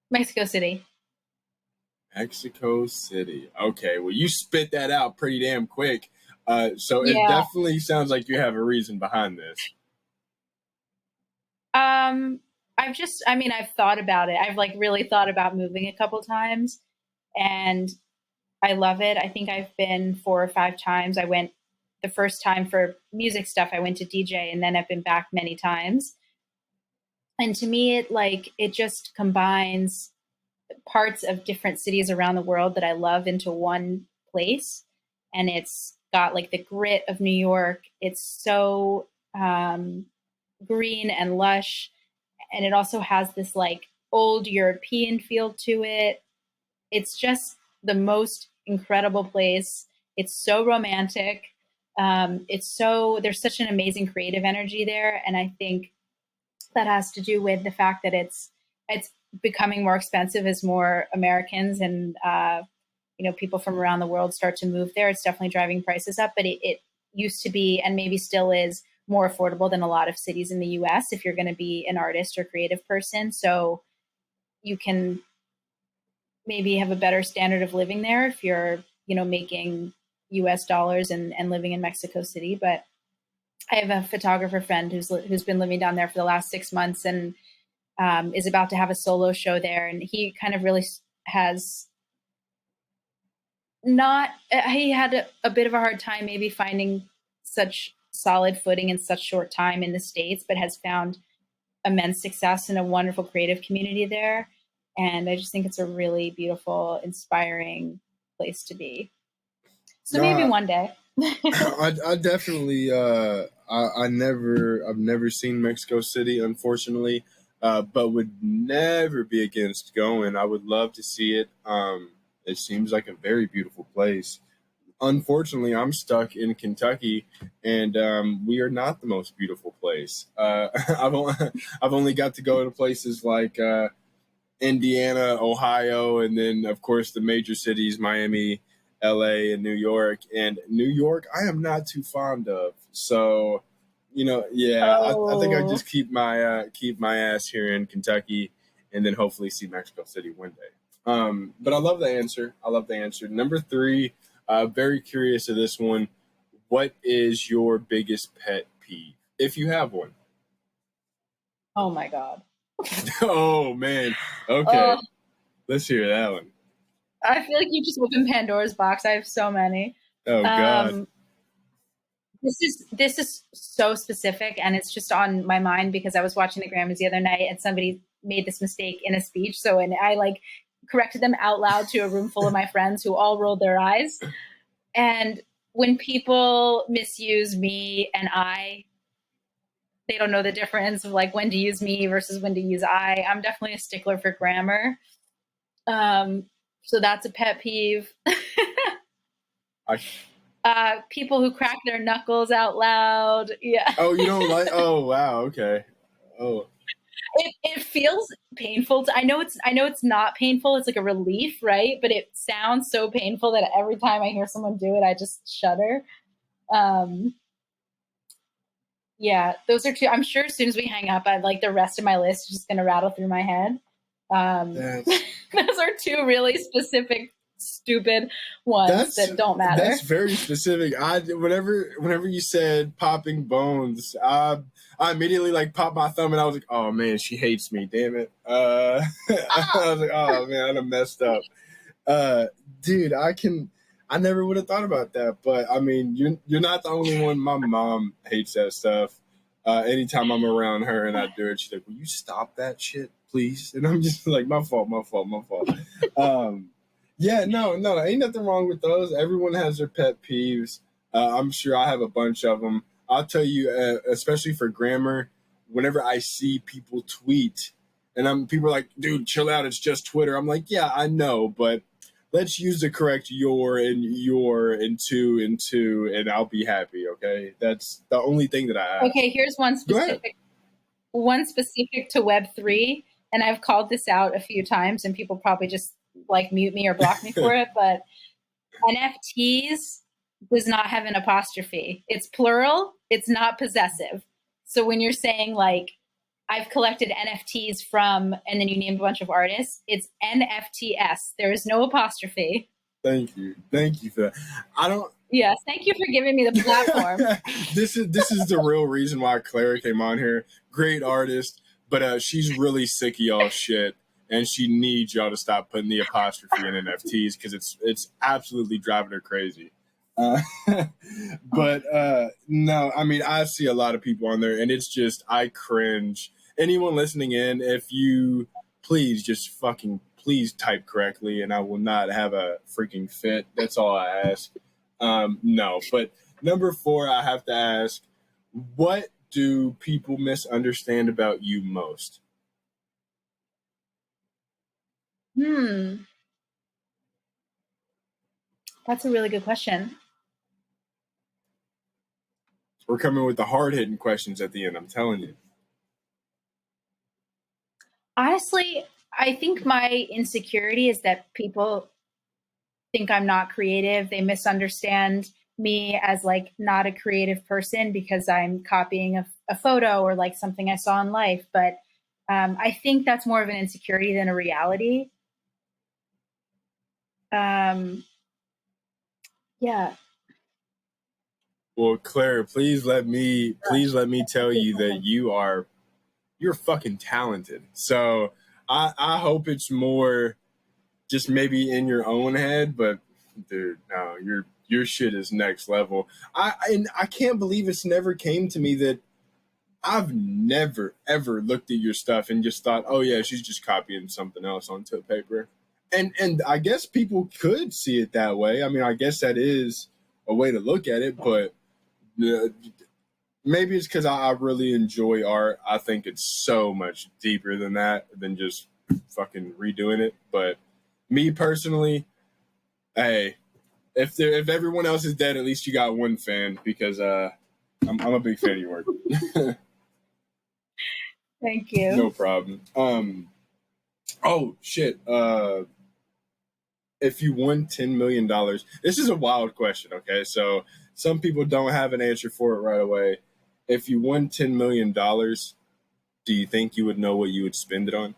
Mexico City. Mexico City. Okay, well, you spit that out pretty damn quick. So it Yeah. definitely sounds like you have a reason behind this. I've thought about it. I've like really thought about moving a couple times, and I love it. I think I've been 4 or 5 times. I went the first time for music stuff. I went to DJ, and then I've been back many times. And to me, it just combines parts of different cities around the world that I love into one place. And it's got like the grit of New York. It's so green and lush. And it also has this like old European feel to it. It's just the most incredible place. It's so romantic. There's such an amazing creative energy there. And I think that has to do with the fact that it's becoming more expensive as more Americans and people from around the world start to move there. It's definitely driving prices up, but it used to be, and maybe still is, more affordable than a lot of cities in the US if you're going to be an artist or creative person. So you can maybe have a better standard of living there if you're, making US dollars and living in Mexico City. But I have a photographer friend who's been living down there for the last 6 months and is about to have a solo show there. And he kind of really has he had a bit of a hard time maybe finding such solid footing in such short time in the States, but has found immense success in a wonderful creative community there. And I just think it's a really beautiful, inspiring place to be. So No, maybe one day. I definitely I've never seen Mexico City, unfortunately, but would never be against going. I would love to see it. It seems like a very beautiful place. Unfortunately, I'm stuck in Kentucky, and we are not the most beautiful place. I've only got to go to places like Indiana, Ohio, and then of course the major cities, Miami, LA, and New York. And New York, I am not too fond of. So, yeah, I think I just keep my ass here in Kentucky, and then hopefully see Mexico City one day. But I love the answer. Number three, very curious of this one. What is your biggest pet peeve, if you have one? Oh my God. Oh man. Okay. Let's hear that one. I feel like you just opened Pandora's box. I have so many. Oh God. This is so specific, and it's just on my mind because I was watching the Grammys the other night and somebody made this mistake in a speech. So, and I like corrected them out loud to a room full of my friends who all rolled their eyes. And when people misuse me and they don't know the difference of like when to use me versus when to use I. I'm definitely a stickler for grammar. So that's a pet peeve. People who crack their knuckles out loud. Yeah. Oh, you don't like? Oh, wow. Okay. Oh, It feels painful. I know it's not painful. It's like a relief, right? But it sounds so painful that every time I hear someone do it, I just shudder. Yeah, those are two. I'm sure as soon as we hang up, like the rest of my list is just going to rattle through my head. Those are two really specific, stupid ones that don't matter. That's very specific. Whenever you said popping bones, I immediately like popped my thumb and I was like, oh man, she hates me. Damn it. I was like, oh man, I done messed up. Dude, I never would have thought about that, but I mean, you're not the only one. My mom hates that stuff. Anytime I'm around her and I do it, she's like, "Will you stop that shit, please?" And I'm just like, "My fault." Yeah, no, ain't nothing wrong with those. Everyone has their pet peeves. I'm sure I have a bunch of them. I'll tell you, especially for grammar, whenever I see people tweet, and people are like, "Dude, chill out. It's just Twitter." I'm like, "Yeah, I know, but." Let's use the correct your and two, and I'll be happy. Okay, that's the only thing that I ask. Okay, here's one specific to Web3, and I've called this out a few times, and people probably just like mute me or block me for it. But NFTs does not have an apostrophe. It's plural. It's not possessive. So when you're saying like, I've collected NFTs from, and then you named a bunch of artists, it's NFTS. There is no apostrophe. Thank you for that. Yes, thank you for giving me the platform. This is the real reason why Clara came on here. Great artist, but she's really sick of y'all shit, and she needs y'all to stop putting the apostrophe in NFTs because it's absolutely driving her crazy. But no, I mean, I see a lot of people on there, and it's just I cringe. Anyone listening in, if you please please type correctly, and I will not have a freaking fit. That's all I ask. No, but number 4, I have to ask, what do people misunderstand about you most? That's a really good question. We're coming with the hard-hitting questions at the end, I'm telling you. Honestly, I think my insecurity is that people think I'm not creative. They misunderstand me as like not a creative person because I'm copying a photo or like something I saw in life. But I think that's more of an insecurity than a reality. Yeah. Well, Claire, please let me tell you that you're fucking talented. So I hope it's more just maybe in your own head, but dude, no, your shit is next level. I can't believe it's never came to me that I've never ever looked at your stuff and just thought, oh yeah, she's just copying something else onto paper. And I guess people could see it that way. I mean, I guess that is a way to look at it, but maybe it's because I really enjoy art. I think it's so much deeper than that, than just fucking redoing it. But me personally, hey, if everyone else is dead, at least you got one fan, because I'm a big fan of your work. Thank you. No problem. Oh shit. If you won $10 million, this is a wild question. Okay, so some people don't have an answer for it right away. If you won $10 million, do you think you would know what you would spend it on?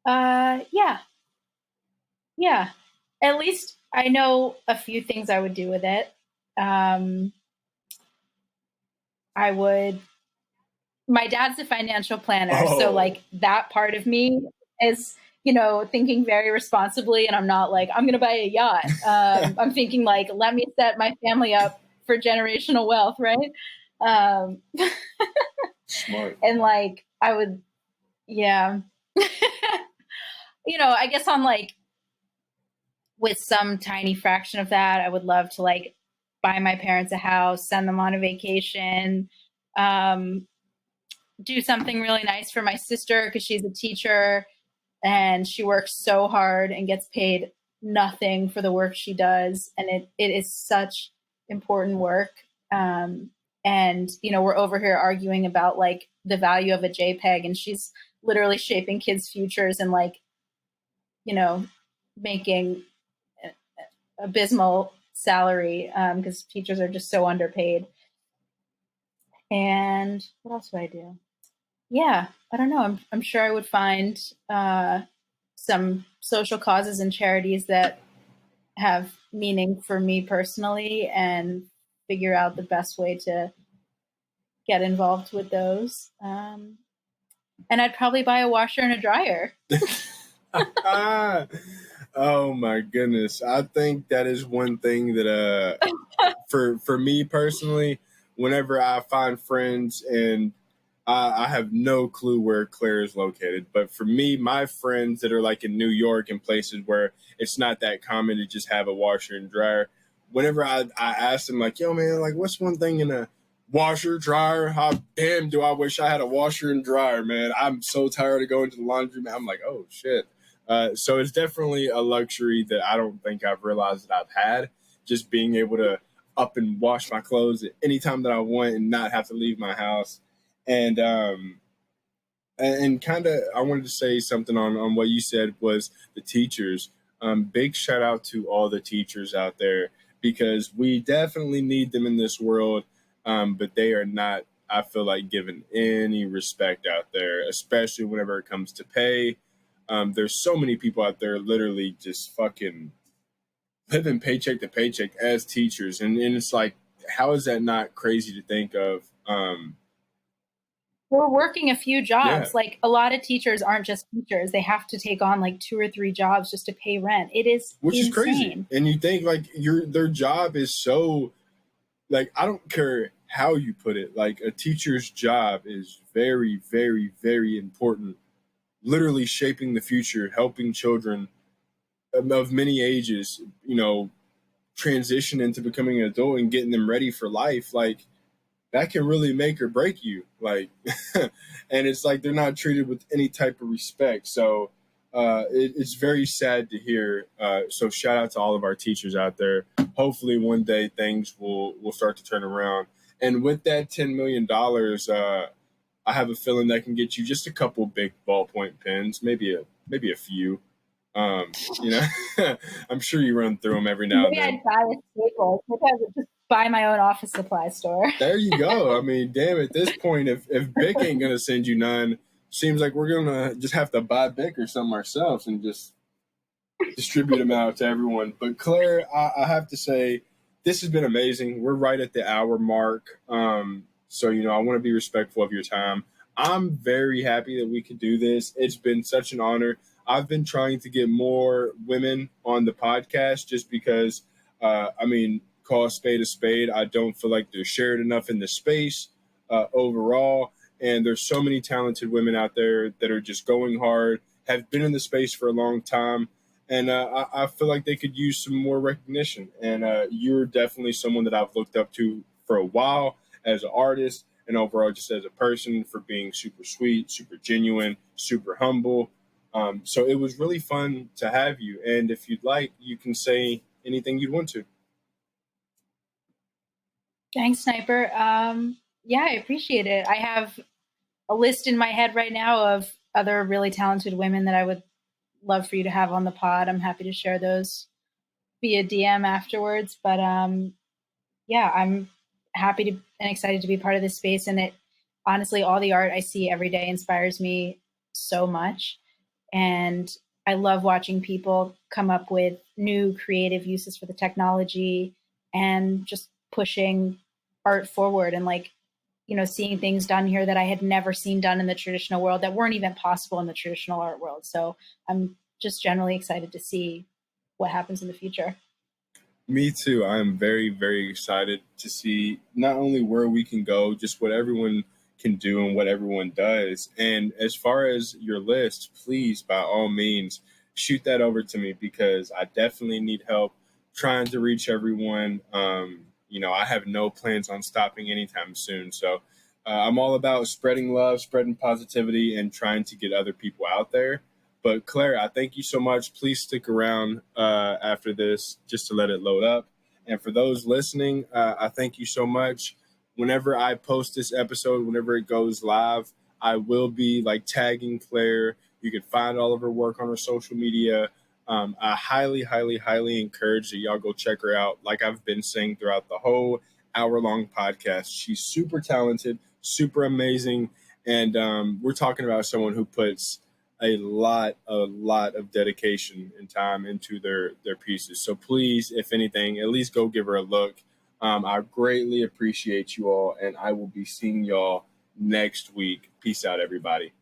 Yeah. Yeah. At least I know a few things I would do with it. I would. My dad's a financial planner, so like that part of me is, thinking very responsibly, and I'm not like I'm going to buy a yacht. I'm thinking like, let me set my family up for generational wealth, right? Smart. And like I would, yeah. I guess on like with some tiny fraction of that, I would love to like buy my parents a house, send them on a vacation, um, do something really nice for my sister because she's a teacher and she works so hard and gets paid nothing for the work she does. And it is such important work. And, we're over here arguing about like the value of a JPEG, and she's literally shaping kids' futures and like, making abysmal salary because teachers are just so underpaid. And what else would I do? Yeah, I don't know. I'm sure I would find some social causes and charities that have meaning for me personally and figure out the best way to get involved with those. And I'd probably buy a washer and a dryer. Oh my goodness. I think that is one thing that for me personally, whenever I find friends and I have no clue where Claire is located, but for me, my friends that are like in New York and places where it's not that common to just have a washer and dryer, whenever I ask them like, yo man, like what's one thing in a washer, dryer? How damn do I wish I had a washer and dryer, man. I'm so tired of going to the laundry, man. I'm like, oh shit. So it's definitely a luxury that I don't think I've realized that I've had. Just being able to up and wash my clothes at any time that I want and not have to leave my house. And kind of, I wanted to say something on what you said was the teachers. Big shout out to all the teachers out there because we definitely need them in this world, but they are not, I feel like, given any respect out there, especially whenever it comes to pay. There's so many people out there literally just fucking living paycheck to paycheck as teachers. And it's like, how is that not crazy to think of? We're working a few jobs. Yeah. Like a lot of teachers aren't just teachers. They have to take on like 2 or 3 jobs just to pay rent. It is Which insane. is crazy. And you think like their job is so like I don't care how you put it. Like a teacher's job is very, very, very important. Literally shaping the future, helping children of many ages, transition into becoming an adult and getting them ready for life. Like that can really make or break you. Like, and it's like they're not treated with any type of respect. So it's very sad to hear. So shout out to all of our teachers out there. Hopefully one day things will start to turn around. And with that $10 million, I have a feeling that can get you just a couple big ballpoint pens, maybe a few. You know, I'm sure you run through them every now and Maybe then. I'd buy a staple. Maybe I would just buy my own office supply store. There you go. I mean, damn, at this point, if Bic ain't gonna send you none, seems like we're gonna just have to buy Bic or something ourselves and just distribute them out to everyone. But Claire, I have to say, this has been amazing. We're right at the hour mark. So I want to be respectful of your time. I'm very happy that we could do this. It's been such an honor. I've been trying to get more women on the podcast just because, call a spade a spade. I don't feel like they're shared enough in the space overall. And there's so many talented women out there that are just going hard, have been in the space for a long time. And I feel like they could use some more recognition. And you're definitely someone that I've looked up to for a while as an artist and overall just as a person for being super sweet, super genuine, super humble. So it was really fun to have you. And if you'd like, you can say anything you'd want to. Thanks, Sniper. Yeah, I appreciate it. I have a list in my head right now of other really talented women that I would love for you to have on the pod. I'm happy to share those via DM afterwards. But yeah, I'm happy to and excited to be part of this space. And it honestly, all the art I see every day inspires me so much. And I love watching people come up with new creative uses for the technology and just pushing art forward and like, seeing things done here that I had never seen done in the traditional world that weren't even possible in the traditional art world. So I'm just generally excited to see what happens in the future. Me too. I am very, very excited to see not only where we can go, just what everyone can do and what everyone does. And as far as your list, please, by all means, shoot that over to me because I definitely need help trying to reach everyone. I have no plans on stopping anytime soon. So I'm all about spreading love, spreading positivity, and trying to get other people out there. But Claire, I thank you so much. Please stick around after this just to let it load up. And for those listening, I thank you so much. Whenever I post this episode, whenever it goes live, I will be like tagging Claire. You can find all of her work on her social media. I highly, highly, highly encourage that y'all go check her out. Like I've been saying throughout the whole hour-long podcast, she's super talented, super amazing, and we're talking about someone who puts a lot of dedication and time into their pieces. So please, if anything, at least go give her a look. I greatly appreciate you all, and I will be seeing y'all next week. Peace out, everybody.